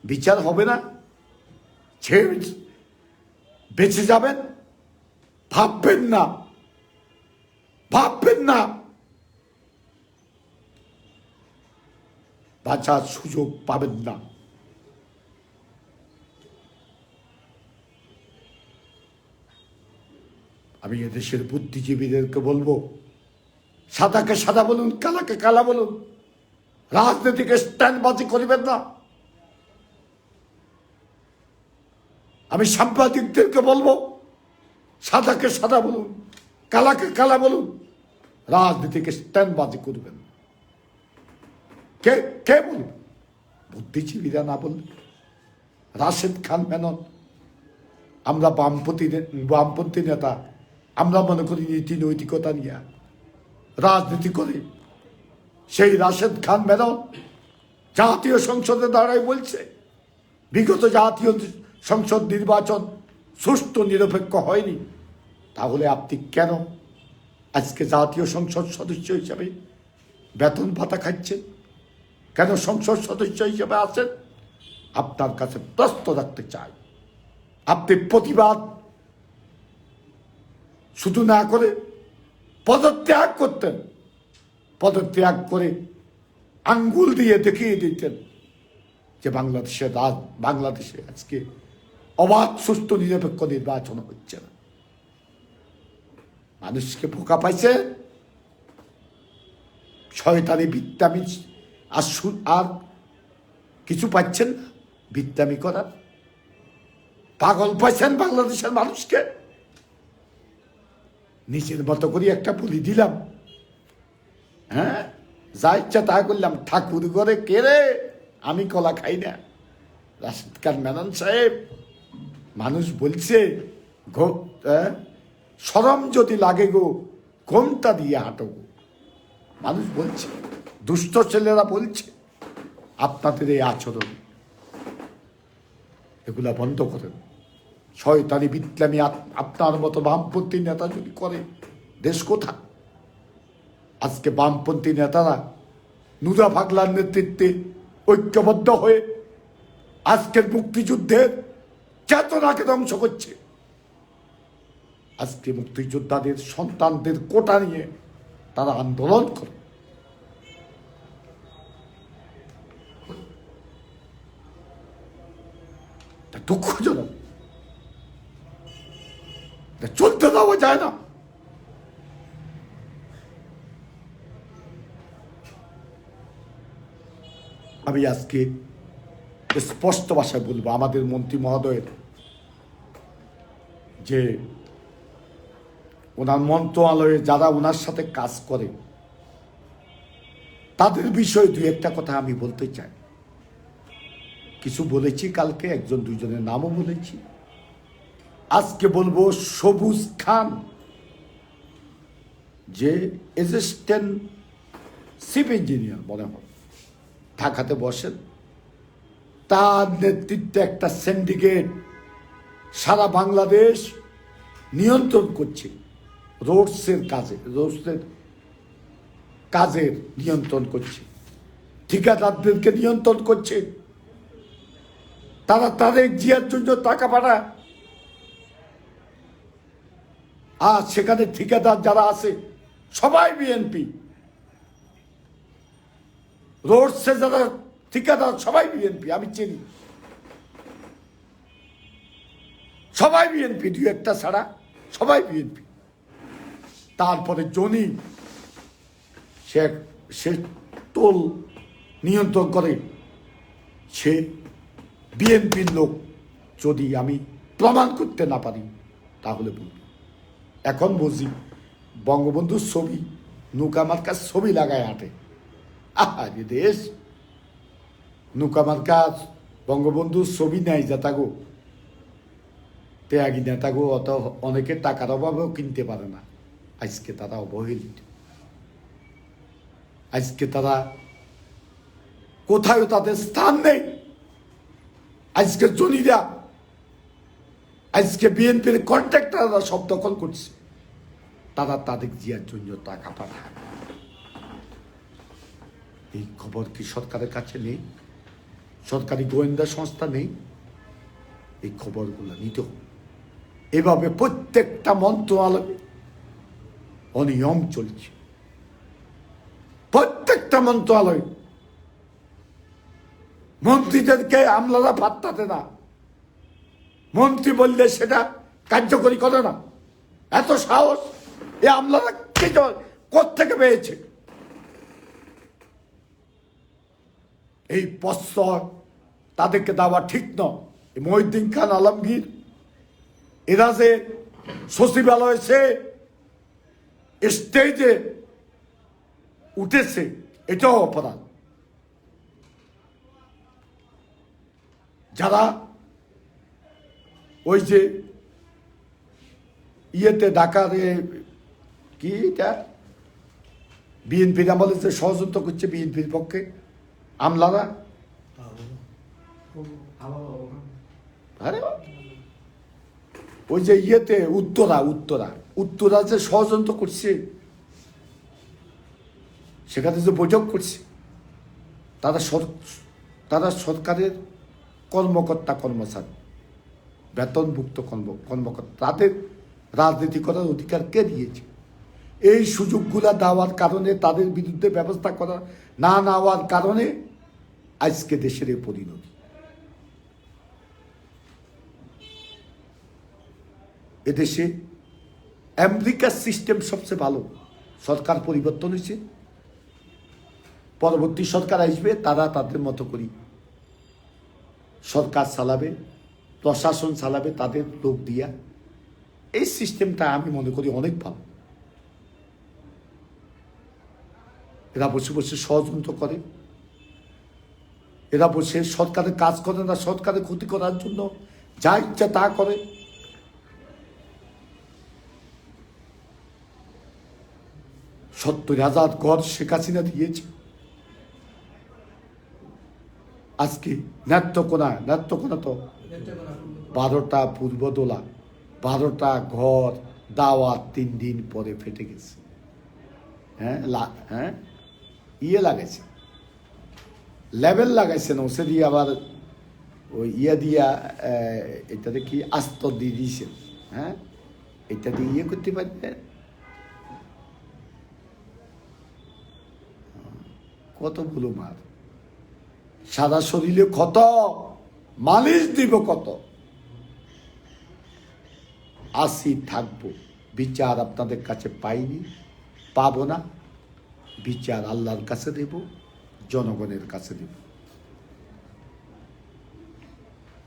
A: বিচার হবে না, ছেড়ে বেঁচে যাবেন? ভাববেন না, ভাববেন না। বাঁচার সুযোগ পাবেন না। আমি এদেশের বুদ্ধিজীবীদেরকে বলবো, সাদাকে সাদা বলুন, কালাকে কালা বলুন, রাজনীতিকে স্ট্যান্ডবাজি করিবেন না। আমি সাংবাদিকদেরকে বলবো, সাদাকে সাদা বলুন, কালাকে কালা বলুন, রাজনীতিকে স্ট্যান্ডবাজি করবেন। কে বলবে? বুদ্ধিজীবীরা না বললে। রাশেদ খান মেনন, আমরা বামপন্থী নেতা, আমরা মনে করি নীতি নৈতিকতা নিয়ে রাজনীতি করে। সেই রাশেদ খান মেনন জাতীয় সংসদে দাঁড়ায় বলছে বিগত জাতীয় সংসদ নির্বাচন সুষ্ঠু নিরপেক্ষ হয়নি। তাহলে আপনি কেন আজকে জাতীয় সংসদ সদস্য হিসাবে বেতন ভাতা খাচ্ছেন? কেন সংসদ সদস্য হিসেবে আছেন? আপনার কাছে প্রশ্ন রাখতে চাই। আপনি প্রতিবাদ শুধু না করে পদত্যাগ করতেন, পদত্যাগ করে আঙ্গুল দিয়ে দেখিয়ে দিতেন যে বাংলাদেশে আজকে অবাধ সুষ্ঠু নিরপেক্ষ নির্বাচন হচ্ছে না। মানুষকে বোকা পাইছে, শয়তানি আর কিছু পাচ্ছেন না বিদ্যামি করার? পাগল পাইছেন বাংলাদেশের মানুষকে? নিজের মতো করে একটা বলি দিলাম, হ্যাঁ, যা ইচ্ছা তা করলাম। ঠাকুর ঘরে কে রে? আমি কলা খাই না। রাশিদ খান মেনন সাহেব, মানুষ বলছে শরম যদি লাগে গো ঘোমটা দিয়ে হাঁটো গো। মানুষ বলছে, দুষ্ট ছেলেরা বলছে আপনাদের এই আচরণ, এগুলা বন্ধ করেন। শয়তানি বিপ্লবী আপনার মতো বামপন্থী নেতা যদি করে, দেশ কোথা? আজকে বামপন্থী নেতারা নুরা ফাগলার নেতৃত্বে ঐক্যবদ্ধ হয়ে আজকের মুক্তিযুদ্ধের চেতনাকে ধ্বংস করছে। আজকে মুক্তিযোদ্ধাদের সন্তানদের কোটা নিয়ে তারা আন্দোলন করে। দুঃখজনক, চলতে দেওয়া যায় না। আমি আজকে স্পষ্ট ভাষায় বলবো আমাদের মন্ত্রী মহোদয়ের যে ওনার মন্ত্রণালয়ে যারা ওনার সাথে কাজ করে তাদের বিষয়ে দুই একটা কথা আমি বলতে চাই। কিছু বলেছি কালকে, একজন দুইজনের নামও বলেছি। আজকে বলবো সবুজ খান, যে অ্যাসিস্ট্যান্ট চিফ ইঞ্জিনিয়ার মনে হয় ঢাকাতে বসেন, তার নেতৃত্বে একটা সিন্ডিকেট সারা বাংলাদেশ নিয়ন্ত্রণ করছে। রোডসের কাজের নিয়ন্ত্রণ করছে, ঠিকাদারদেরকে নিয়ন্ত্রণ করছে। তারা তাদের জিয়ার জন্য টাকা পাঠায়, আর সেখানে ঠিকাদার যারা আছে সবাই বিএনপি। রোডসে যারা ঠিকাদার সবাই বিএনপি, আমি চিনি, সবাই বিএনপি, দুই একটা ছাড়া সবাই বিএনপি। তারপরে জনি, সে টোল নিয়ন্ত্রণ করে, সে বিএনপির লোক। যদি আমি প্রমাণ করতে না পারি তাহলে বলবি। এখন বুঝি বঙ্গবন্ধুর ছবি, নৌকা মার্কার ছবি লাগায় হাঁটে। আরে দেশ, নৌকা মার্কার বঙ্গবন্ধুর ছবি নাই যাতাগো, ত্যাগী নেতাগো অত অনেকের টাকার অভাবেও কিনতে পারে না। আজকে তারা অবহেলিত, আজকে তারা কোথাও তাদের স্থান নেই। আজকে জনিরা, আজকে বিএনপির কন্ট্রাক্টররা সব দখল করছে। তারা তাদের জিয়ার জন্য টাকা পাঠায়। এই খবর কি সরকারের কাছে নেই? সরকারি গোয়েন্দা সংস্থা নেই? এই খবরগুলো নিতে হবে। এভাবে প্রত্যেকটা মন্ত্রণালয়ে অনিয়ম চলছে, প্রত্যেকটা মন্ত্রণালয়। মন্ত্রীদেরকে আমলারা পাত্তাতে না, মন্ত্রী বললে সেটা কার্যকরী করে না। এত সাহস এ আমলারা কোত্থেকে পেয়েছে? এই প্রশ্রয় তাদেরকে দেওয়া ঠিক নয়। মহিউদ্দিন খান আলমগীর এরা যে সচিবালয়ে সে স্টেজে উঠেছে, এটাও অপরাধ। যারা ওই যে ইয়েতে ঢাকার কি এটা বিএনপির আমলে যে ষড়যন্ত্র করছে বিএনপির পক্ষে আমলারা, আরে ওই যে ইয়েতে উত্তরা যে ষড়যন্ত্র করছে, সেখানে যে বৈঠক করছে, তারা সরকারের কর্মকর্তা কর্মচারী, বেতনভুক্ত কর্মকর্তা, তাদের রাজনীতি করার অধিকার কে দিয়েছে? এই সুযোগগুলা দেওয়ার কারণে, তাদের বিরুদ্ধে ব্যবস্থা করা না নেওয়ার কারণে আজকে দেশের এই পরিণতি। এদেশে আমেরিকার সিস্টেম সবচেয়ে ভালো। সরকার পরিবর্তন হয়েছে, পরবর্তী সরকার আসবে, তারা তাদের মতো করি সরকার চালাবে, প্রশাসন চালাবে তাদের লোক দিয়া। এই সিস্টেমটা আমি মনে করি অনেক ভালো। এরা বসে বসে ষড়যন্ত্র করে, এরা বসে সরকারের কাজ করে না, সরকারের ক্ষতি করার জন্য যা ইচ্ছা তা করে। 70,000 ঘর শেখ হাসিনা দিয়েছে। আজকে নেত্রকোনা তো 12টা পূর্বদোলা, 12টা ঘর দাওয়াত 3 দিন পরে ফেটে গেছে। হ্যাঁ লাগাইছে, লেবেল লাগাইছেন, ওসে দিয়ে আবার ওই দিয়া এটাতে কি আস্তর দিয়ে দিয়েছেন। হ্যাঁ, এটা দিয়ে করতে পারবে। কত ভুলো মার, সারা শরীরে ক্ষত, মালিশ দিব কত। আসি থাকবো, বিচার আপনাদের কাছে পাইনি, পাবো না। বিচার আল্লাহর কাছে দেব, জনগণের কাছে দেব।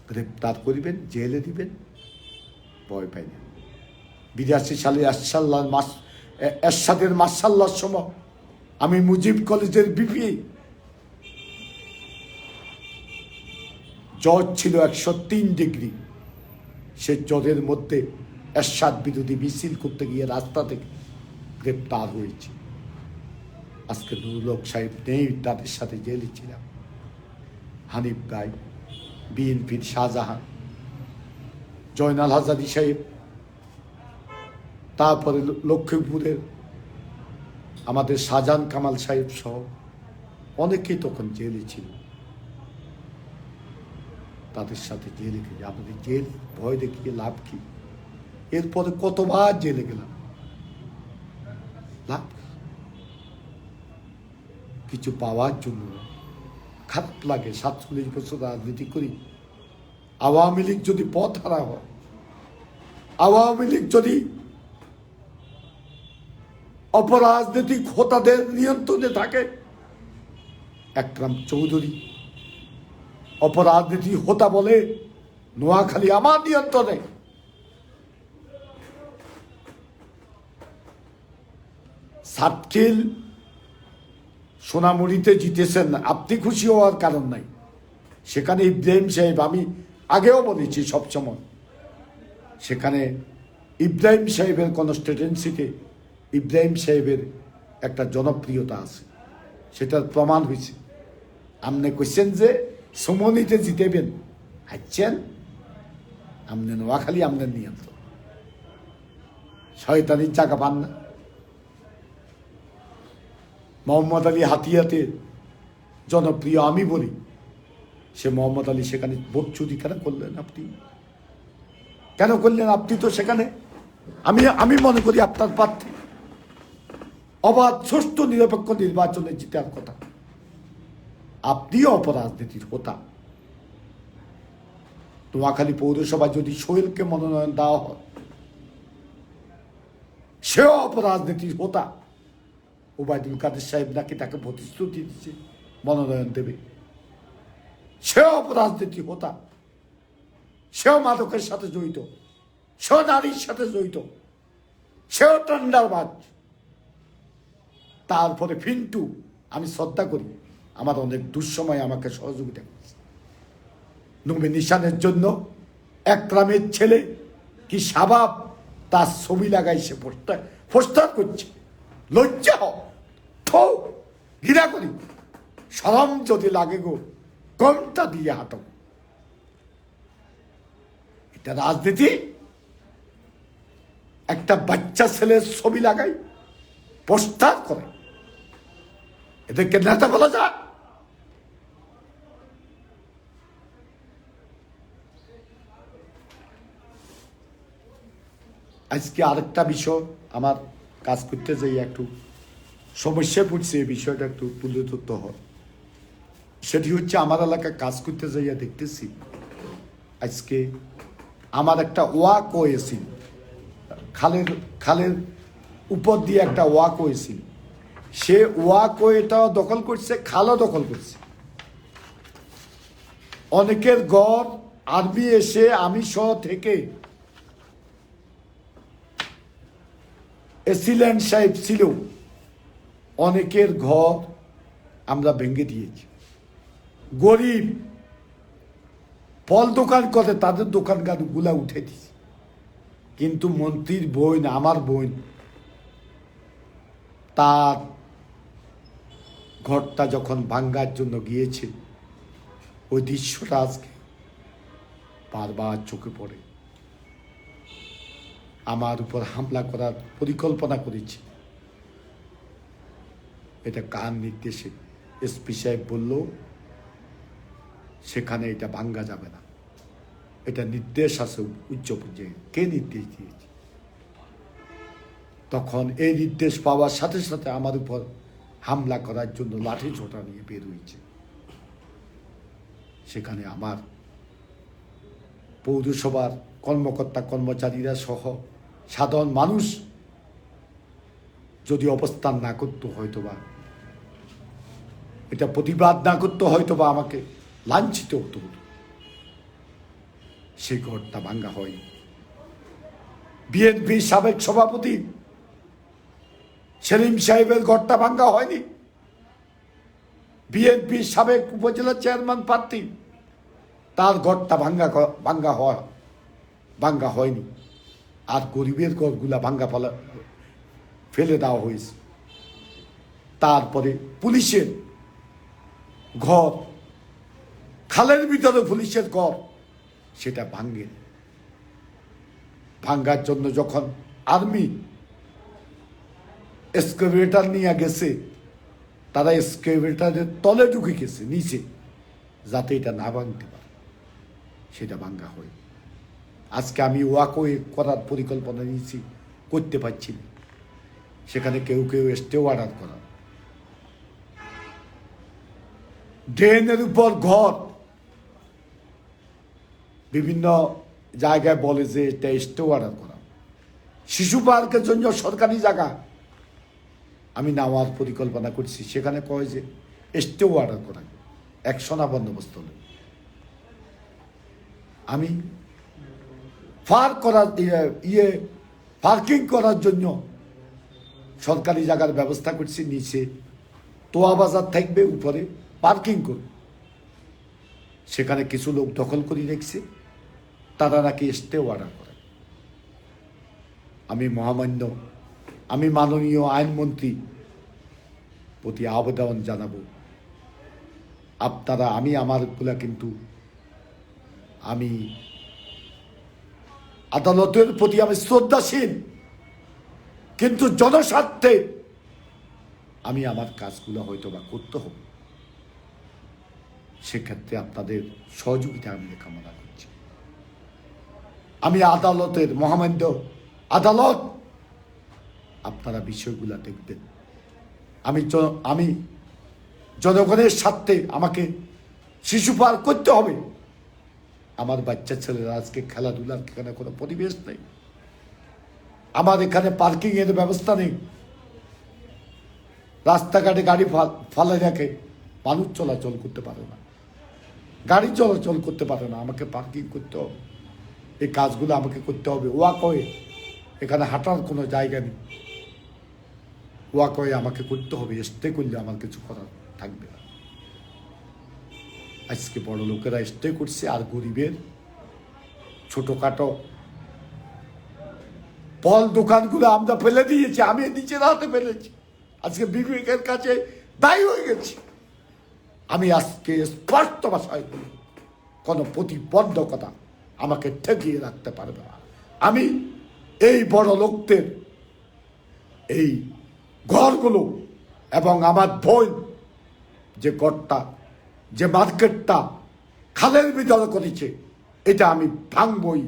A: গ্রেপ্তার করিবেন, জেলে দিবেন, ভয় পাই না। 82 সালে এরশাদের মার্শাল্লাহর সময় আমি মুজিব কলেজের বিপি, জ্বর ছিল 103 ডিগ্রি। সে জ্বরের মধ্যে এরশাদ বিরোধী মিছিল করতে গিয়ে রাস্তা থেকে গ্রেপ্তার হয়েছে। আজকে নুরুল হক সাহেব নেই, তাদের সাথে জেলে ছিলাম। হানিফ ভাই, বিএনপির শাহজাহান, জয়নাল হাজারী সাহেব, তারপরে লক্ষ্মীপুরের আমাদের শাহজাহান কামাল সাহেব সহ অনেকেই তখন জেলে ছিল। তাদের সাথে জেলে গেলে আমাদের জেল ভয় দেখিয়ে লাভ কি? এরপরে কতবার জেলে গেলাম, লাভ কিছু পাওয়ার জন্য। খারাপ লাগে, 47 বছর রাজনীতি করি। আওয়ামী লীগ যদি পথ হারা হয়, আওয়ামী লীগ যদি অপরাজনৈতিক হোতাদের নিয়ন্ত্রণে থাকে, একরাম চৌধুরী অপরাজনীতি হোতা বলে নোয়াখালী আমার নিয়ন্ত্রণে। সাতখিল সোনামুড়িতে জিতেছেন, আপনি খুশি হওয়ার কারণ নাই। সেখানে ইব্রাহিম সাহেব, আমি আগেও বলেছি সবসময়, সেখানে ইব্রাহিম সাহেবের কনস্টিটুয়েন্সিতে ইব্রাহিম সাহেবের একটা জনপ্রিয়তা আছে, সেটার প্রমাণ হয়েছে। আপনি কইছেন যে সমনিতে জিতেবেন, হাইছেন আপনি নোয়াখালী আপনার নিয়ন্ত্রণ, শয়তানির জায়গা পান না। মোহাম্মদ আলী হাতিয়াতে জনপ্রিয় আমি বলি, সে মোহাম্মদ আলী সেখানে ভোট চুরি কেন করলেন? আপনি কেন করলেন? আপনি তো সেখানে, আমি মনে করি আপনার প্রার্থী অবাধ সুষ্ঠু নিরপেক্ষ নির্বাচনে জিতার কথা। আপনিও অপরাজনীতির হোতা। নোয়াখালী পৌরসভা যদি সোহেলকে মনোনয়ন দেওয়া হয়, সেও অপরাজনীতির হোতা। ওবায়দুল কাদের সাহেব নাকি তাকে প্রতিশ্রুতি দিচ্ছে মনোনয়ন দেবে, সেও অপরাজনীতি হোতা। সেও মাদকের সাথে জড়িত, সেও নারীর সাথে জড়িত, সেও টেন্ডারবাজ। তারপরে ফিন্টু, আমি শ্রদ্ধা করি, আমার অনেক দুঃসময় আমাকে সহযোগিতা করেছে। নবী নিশানের জন্য একরামের ছেলে কি শাবাব তার ছবি লাগাই সে পোস্টার করছে। লজ্জা হও, ঘৃণা করি। শরম যদি লাগে গো, কমটা দিয়ে হাঁটো। এটা রাজনীতি? একটা বাচ্চা ছেলের ছবি লাগাই পোস্টার করে, এদেরকে নেতা বলা যায়? আজকে আরেকটা বিষয়, আমার কাজ করতে যাই একটু সমস্যায় পড়ছে, এই বিষয়টা একটু তুলে ধরতে হয়। সেটি হচ্ছে, আমার এলাকায় কাজ করতে যাইয়া দেখতেছি আজকে আমার একটা ওয়াক হয়েছিল, খালের উপর দিয়ে একটা ওয়াক হয়েছিল, সে ওয়াকওয়েটাও দখল করছে, খালও দখল করছে। অনেকের ঘর আর্মি এসে আমি সহ থেকে এসিল্যান্ড সাহেব ছিল, অনেকের ঘর আমরা ভেঙে দিয়েছি। গরিব ফল দোকান করে তাদের দোকান গুলা উঠে দিয়েছি। কিন্তু মন্ত্রীর বোন, আমার বোন, তার ঘরটা যখন ভাঙ্গার জন্য গিয়েছে, ওই দৃশ্যটা আজকে বারবার চোখে পড়ে। আমার উপর হামলা করার পরিকল্পনা করেছে, এটা কার নির্দেশে? এসপি সাহেব বলল সেখানে এটা ভাঙ্গা যাবে না, এটা নির্দেশ আছে উচ্চ পর্যায়ে। কে নির্দেশ দিয়েছে? তখন এই নির্দেশ পাওয়ার সাথে সাথে আমার উপর হামলা করার জন্য লাঠি ছোটা নিয়ে বের হয়েছে। সেখানে আমার পৌরসভার কর্মকর্তা কর্মচারীরা সহ সাধারণ মানুষ যদি অবস্থান না করতো, হয়তোবা এটা প্রতিবাদ না করতো, হয়তোবা আমাকে লাঞ্ছিত হতে হতো। সেই ঘরটা ভাঙ্গা হয়। বিএনপি সাবেক সভাপতি সেলিম সাহেবের ঘরটা ভাঙ্গা হয়নি। বিএনপি সাবেক উপজেলা চেয়ারম্যান প্রার্থী, তার ঘরটা ভাঙ্গা হয়নি। আর গরিবের ঘরগুলা ভাঙ্গা ফেলে দেওয়া হয়েছে। তারপরে পুলিশের ঘর, খালের ভিতরে পুলিশের ঘর, সেটা ভাঙ্গার জন্য যখন আর্মি এক্সকাভেটর নিয়ে গেছে, তারা এক্সকাভেটরের তলে ঢুকে গেছে নিচে, যাতে এটা না ভাঙতে পারে, সেটা ভাঙ্গা হয়। আজকে আমি ওয়াকওয়ে করার পরিকল্পনা নিয়েছি, করতে পারছি না। সেখানে কেউ কেউ স্টে অর্ডার করা, ড্রেনের উপর ঘর, বিভিন্ন জায়গায় বলে যে এটা স্টে অর্ডার করা। শিশু পার্কের জন্য সরকারি জায়গা আমি নেওয়ার পরিকল্পনা করছি, সেখানে কয় যে স্টে অর্ডার করা, একশনা বন্দোবস্ত হলে আমি পার্কিং করার জন্য সরকারি জায়গার ব্যবস্থা করছি। নিচে তোয়া বাজার থাকবে, উপরে পার্কিং করবে। সেখানে কিছু লোক দখল করে রেখেছে, তারা নাকি স্টে অর্ডার করে। আমি মাননীয় আইনমন্ত্রী প্রতি আবেদন জানাবো, আপনারা, আমারগুলা কিন্তু আমি আদালতের প্রতি আমি শ্রদ্ধাশীল, কিন্তু জনস্বার্থে আমি আমার কাজগুলো হয়তো বা করতে হবে। সেক্ষেত্রে আপনাদের সহযোগিতা আমি কামনা করছি। আমি আদালতের মহামান্য আদালত, আপনারা বিষয়গুলো দেখবেন। আমি জনগণের স্বার্থে আমাকে শিশু পার্ক করতে হবে। আমার বাচ্চা ছেলেরা আজকে খেলাধুলার এখানে কোনো পরিবেশ নেই, আমার এখানে পার্কিং এর ব্যবস্থা নেই। রাস্তাঘাটে গাড়ি ফালে রাখে, মানুষ চলাচল করতে পারে না, গাড়ি চলাচল করতে পারে না। আমাকে পার্কিং করতে হবে, এই কাজগুলো আমাকে করতে হবে। ওয়াকওয়ে, এখানে হাঁটার কোনো জায়গা নেই, ওয়াকওয়ে আমাকে করতে হবে। স্টে করলে আমার কিছু করার থাকবে না। আজকে বড় লোকেরা স্টে করছে, আর গরিবের ছোটখাটো ফল দোকানগুলো আমরা ফেলে দিয়েছি। আমি নিজের হাতে ফেলেছি, আজকে বিবেকের কাছে দায়ী হয়ে গেছি। আমি আজকে স্পষ্ট ভাষায় বলি, কোনো প্রতিবন্ধকতা আমাকে ঠেকিয়ে রাখতে পারবে না। আমি এই বড় লোকদের এই ঘরগুলো এবং আমার বোন যে ঘরটা, যে মার্কেটটা খালের ভিতরে করেছে, এটা আমি ভাঙবই।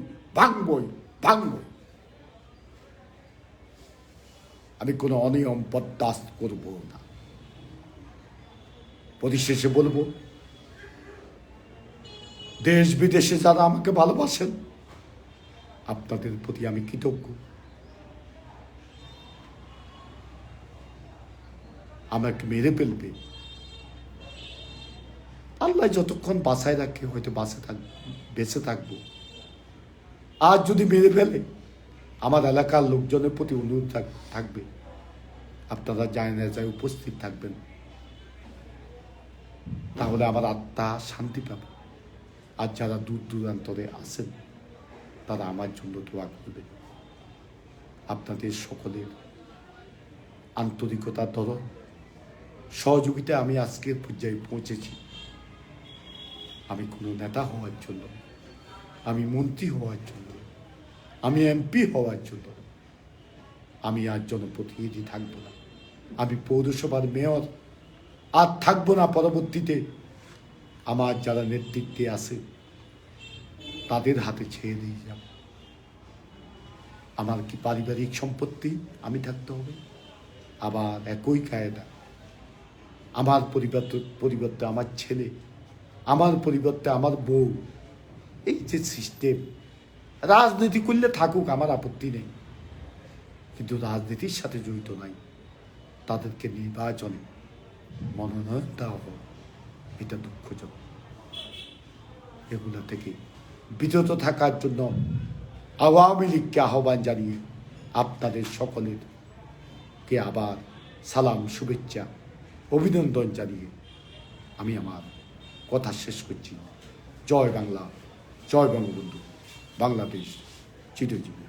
A: আমি কোনো অনিয়ম বরদাস্ত করব না। পরিশেষে বলবো, দেশ বিদেশে যারা আমাকে ভালোবাসেন, আপনাদের প্রতি আমি কৃতজ্ঞ। আমাকে মেরে ফেলবে, আল্লাহ যতক্ষণ বাঁচায় রাখে হয়তো বেঁচে থাকবো। আর যদি মেরে ফেলে, আমার এলাকার লোকজনের প্রতি অনুরোধ থাকবে, আপনারা জানাজায় উপস্থিত থাকবেন, তাহলে আমার আত্মা শান্তি পাবে। আর যারা দূর দূরান্তরে আছেন তারা আমার জন্য দোয়া করবে। আপনাদের সকলের আন্তরিকতার ধরন সহযোগিতায় আমি আজকের পর্যায়ে পৌঁছেছি। আমি কোনো নেতা হওয়ার জন্য, আমি মন্ত্রী হওয়ার জন্য, আমি এমপি হওয়ার জন্য, আমি আর জনপ্রতিনিধি থাকবো না, আমি পৌরসভার মেয়র আর থাকবো না। পরবর্তীতে আমার যারা নেতৃত্বে আছে তাদের হাতে ছেড়ে দিয়ে যাব। আমার কি পারিবারিক সম্পত্তি আমি থাকতে হবে? আবার একই কায়দা আমার পরিবর্তে আমার ছেলে, আমার পরিবর্তে আমার বউ, এই যে সিস্টেম, রাজনীতি করলে থাকুক, আমার আপত্তি নেই, কিন্তু রাজনীতির সাথে জড়িত নাই, তাদেরকে নির্বাচনে মনোনয়ন দেওয়া হোক, এটা দুঃখজনক। এগুলো থেকে বিরত থাকার জন্য আওয়ামী লীগকে আহ্বান জানিয়ে আপনাদের সকলের কে আবার সালাম, শুভেচ্ছা, অভিনন্দন জানিয়ে আমি আমার কথা শেষ করছি। জয় বাংলা, জয় বঙ্গবন্ধু, বাংলাদেশ চিরজীবী।